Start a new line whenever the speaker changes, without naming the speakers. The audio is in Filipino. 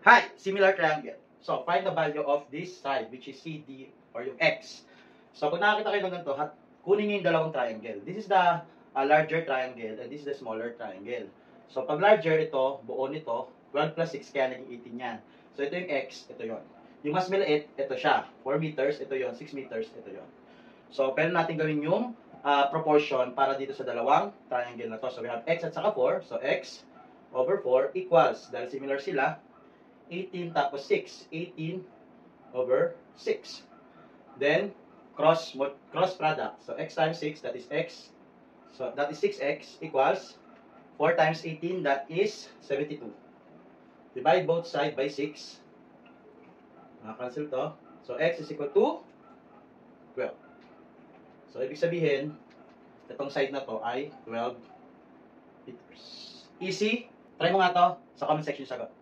Hi! Similar triangle. So, find the value of this side, which is CD or yung X. So, pag nakakita kayo ng ganito, kunin nyo yung dalawang triangle. This is the larger triangle and this is the smaller triangle. So, pag larger, ito, buo nito, 12 plus 6, kaya naging 18 yan. So, ito yung X, ito yon. Yung mas maliit, ito siya. 4 meters, ito yon. 6 meters, ito yon. So, pwede natin gawin yung proportion para dito sa dalawang triangle na to. So, we have X at saka 4. So, X over 4 equals, dahil similar sila, 18 tapos 6. 18 over 6. Then, cross product. So, x times 6, that is x. So, that is 6x equals 4 times 18, that is 72. Divide both sides by 6. Cancel to. So, x is equal to 12. So, ibig sabihin, itong side na to ay 12 liters. Easy. Try mo nga to sa comment section sagot.